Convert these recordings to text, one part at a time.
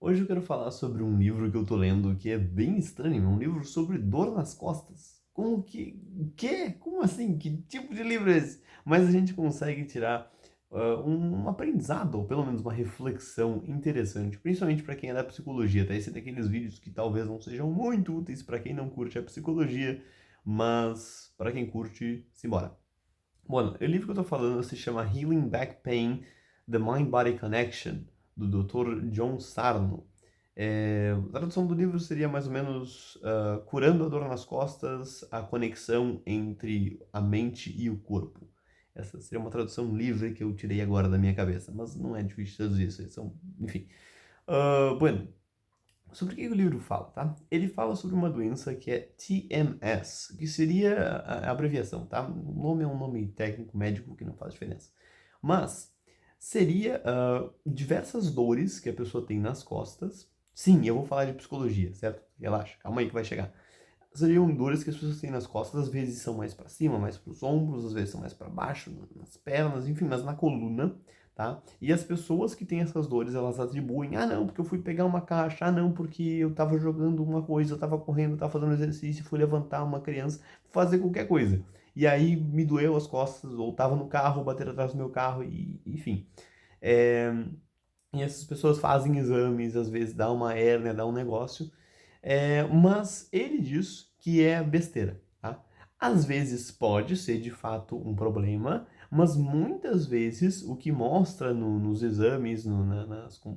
Hoje eu quero falar sobre um livro que eu tô lendo que é bem estranho, é um livro sobre dor nas costas. Como que... O quê? Como assim? Que tipo de livro é esse? Mas a gente consegue tirar um aprendizado, ou pelo menos uma reflexão interessante, principalmente para quem é da psicologia, tá? Esse é daqueles vídeos que talvez não sejam muito úteis para quem não curte a psicologia, mas para quem curte, simbora. Bom, o livro que eu tô falando se chama Healing Back Pain, The Mind-Body Connection, do Dr. John Sarno. A tradução do livro seria mais ou menos Curando a Dor nas Costas, a conexão entre a mente e o corpo. Essa seria uma tradução livre que eu tirei agora da minha cabeça, mas não é difícil de traduzir isso. Enfim. Bueno, sobre o que o livro fala, tá? Ele fala sobre uma doença que é TMS, que seria a abreviação, tá? O nome é um nome técnico médico que não faz diferença. Mas seria diversas dores que a pessoa tem nas costas. Sim, eu vou falar de psicologia, certo? Relaxa, calma aí que vai chegar. Seriam dores que as pessoas têm nas costas, às vezes são mais para cima, mais para os ombros, às vezes são mais para baixo, nas pernas, enfim, mas na coluna, tá? E as pessoas que têm essas dores, elas atribuem, ah não, porque eu fui pegar uma caixa, ah não, porque eu tava jogando uma coisa, eu tava correndo, eu tava fazendo exercício, fui levantar uma criança, fazer qualquer coisa. E aí me doeu as costas, ou tava no carro, bater atrás do meu carro, e enfim. É, e essas pessoas fazem exames, às vezes dá uma hérnia, dá um negócio, mas ele diz que é besteira, tá? Às vezes pode ser de fato um problema, mas muitas vezes o que mostra nos exames,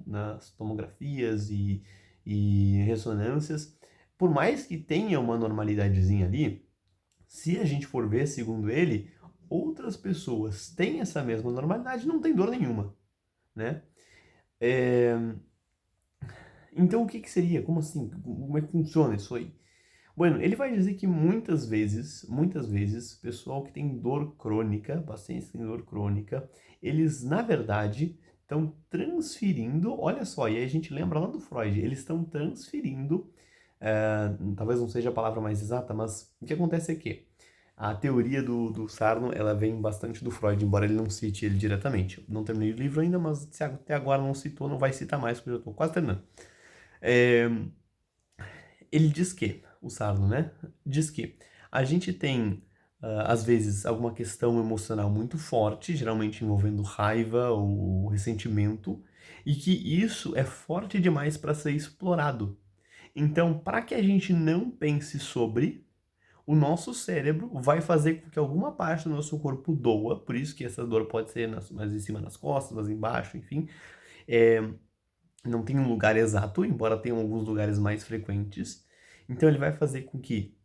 nas tomografias e ressonâncias, por mais que tenha uma normalidadezinha ali, se a gente for ver, segundo ele, outras pessoas têm essa mesma normalidade e não tem dor nenhuma, né? É, Então o que que seria? Como assim? Como é que funciona isso aí? Bueno, ele vai dizer que muitas vezes, pessoal que tem dor crônica, pacientes que têm dor crônica, eles, na verdade, estão transferindo, olha só, e aí a gente lembra lá do Freud, eles estão transferindo, talvez não seja a palavra mais exata, mas o que acontece é que a teoria do Sarno, ela vem bastante do Freud, embora ele não cite ele diretamente. Eu não terminei o livro ainda, mas se até agora não citou, não vai citar mais, porque eu já estou quase terminando. É, Ele diz que, o Sarno, né? Diz que a gente tem, às vezes, alguma questão emocional muito forte, geralmente envolvendo raiva ou ressentimento, e que isso é forte demais para ser explorado. Então, para que a gente não pense sobre, o nosso cérebro vai fazer com que alguma parte do nosso corpo doa, por isso que essa dor pode ser mais em cima nas costas, mais embaixo, enfim. É, não tem um lugar exato, embora tenham alguns lugares mais frequentes. Então ele vai fazer com que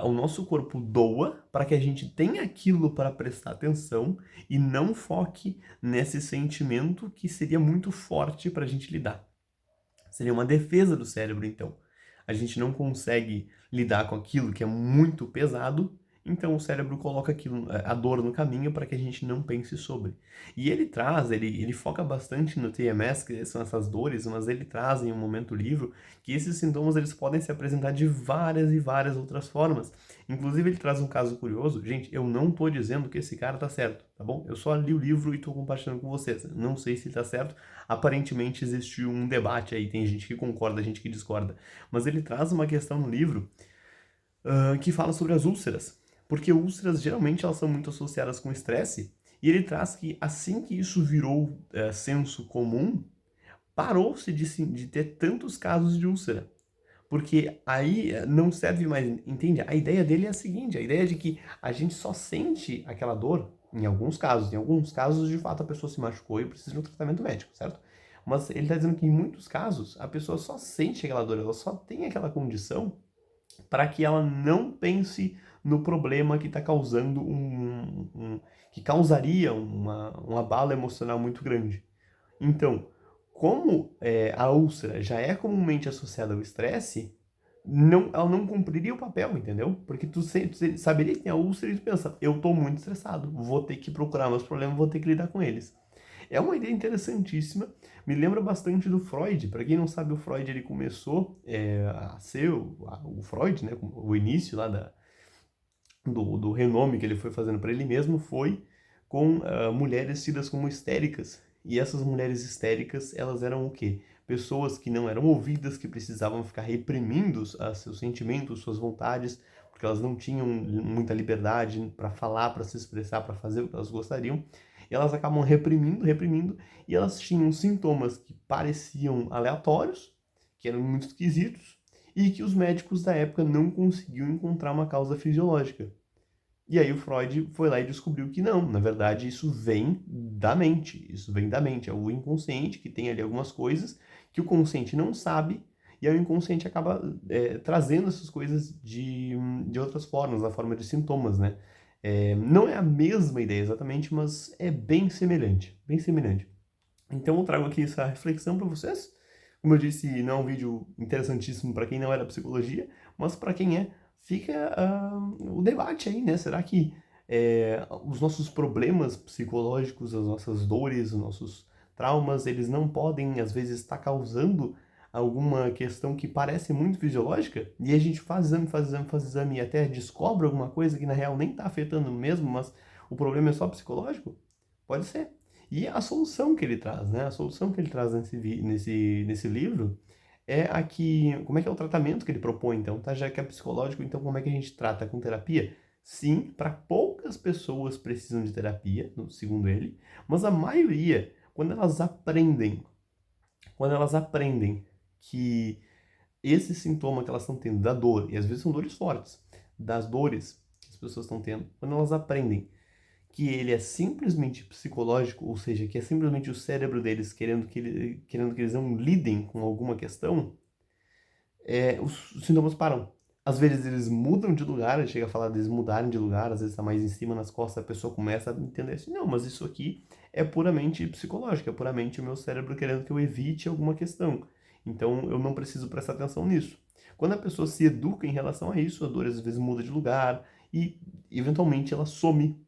o nosso corpo doa para que a gente tenha aquilo para prestar atenção e não foque nesse sentimento que seria muito forte para a gente lidar. Seria uma defesa do cérebro, então. A gente não consegue lidar com aquilo que é muito pesado, então o cérebro coloca aquilo, a dor no caminho para que a gente não pense sobre. E ele foca bastante no TMS, que são essas dores, mas ele traz em um momento livro que esses sintomas eles podem se apresentar de várias e várias outras formas. Inclusive ele traz um caso curioso, gente, eu não tô dizendo que esse cara tá certo, tá bom? Eu só li o livro e tô compartilhando com vocês. Não sei se tá certo, aparentemente existe um debate aí, tem gente que concorda, gente que discorda. Mas ele traz uma questão no livro que fala sobre as úlceras. Porque úlceras geralmente elas são muito associadas com estresse. E ele traz que assim que isso virou senso comum, parou-se de ter tantos casos de úlcera. Porque aí não serve mais, entende? A ideia dele é a seguinte, a ideia é de que a gente só sente aquela dor em alguns casos. Em alguns casos, de fato, a pessoa se machucou e precisa de um tratamento médico, certo? Mas ele está dizendo que em muitos casos, a pessoa só sente aquela dor, ela só tem aquela condição para que ela não pense no problema que está causando que causaria um abalo emocional muito grande. Então, como a úlcera já é comumente associada ao estresse, ela não cumpriria o papel, entendeu? Porque tu saberia que tem a úlcera e tu pensa, eu tô muito estressado, vou ter que procurar meus problemas, vou ter que lidar com eles. É uma ideia interessantíssima, me lembra bastante do Freud. Para quem não sabe, o Freud ele começou a ser o Freud, né? O início lá do renome que ele foi fazendo para ele mesmo foi com mulheres tidas como histéricas. E essas mulheres histéricas, elas eram o quê? pessoas que não eram ouvidas, que precisavam ficar reprimindo seus sentimentos, suas vontades, porque elas não tinham muita liberdade para falar, para se expressar, para fazer o que elas gostariam. E elas acabam reprimindo, reprimindo, e elas tinham sintomas que pareciam aleatórios, que eram muito esquisitos, e que os médicos da época não conseguiam encontrar uma causa fisiológica. E aí o Freud foi lá e descobriu que não, na verdade isso vem da mente, isso vem da mente, é o inconsciente que tem ali algumas coisas que o consciente não sabe, e aí o inconsciente acaba trazendo essas coisas de outras formas, na forma de sintomas, né? Não é a mesma ideia exatamente, mas é bem semelhante, bem semelhante. Então eu trago aqui essa reflexão para vocês. Como eu disse, não é um vídeo interessantíssimo para quem não é da psicologia, mas para quem é, fica o debate aí, né? Será que os nossos problemas psicológicos, as nossas dores, os nossos traumas, eles não podem, às vezes, estar causando alguma questão que parece muito fisiológica? E a gente faz exame, faz exame, faz exame e até descobre alguma coisa que na real nem está afetando mesmo, mas o problema é só psicológico? Pode ser. E a solução que ele traz, né? A solução que ele traz nesse livro é a que... Como é que é o tratamento que ele propõe, então? Tá? Já que é psicológico, então como é que a gente trata? Com terapia? Sim, para poucas pessoas precisam de terapia, segundo ele, mas a maioria, quando elas aprendem que esse sintoma que elas estão tendo da dor, e às vezes são dores fortes, das dores que as pessoas estão tendo, quando elas aprendem que ele é simplesmente psicológico, ou seja, que é simplesmente o cérebro deles querendo que eles não lidem com alguma questão, os sintomas param. Às vezes eles mudam de lugar, ele chega a falar deles mudarem de lugar, às vezes está mais em cima, nas costas, a pessoa começa a entender assim, não, mas isso aqui é puramente psicológico, é puramente o meu cérebro querendo que eu evite alguma questão. Então eu não preciso prestar atenção nisso. Quando a pessoa se educa em relação a isso, a dor às vezes muda de lugar e eventualmente ela some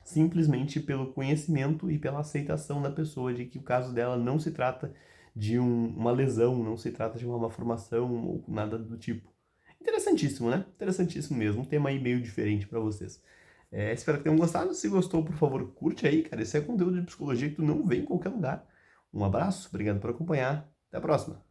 simplesmente pelo conhecimento e pela aceitação da pessoa de que o caso dela não se trata de uma lesão, não se trata de uma malformação ou nada do tipo. Interessantíssimo, né? Interessantíssimo mesmo. Um tema aí meio diferente para vocês. Espero que tenham gostado. Se gostou, por favor, curte aí, cara. Esse é conteúdo de psicologia que tu não vê em qualquer lugar. Um abraço, obrigado por acompanhar. Até a próxima.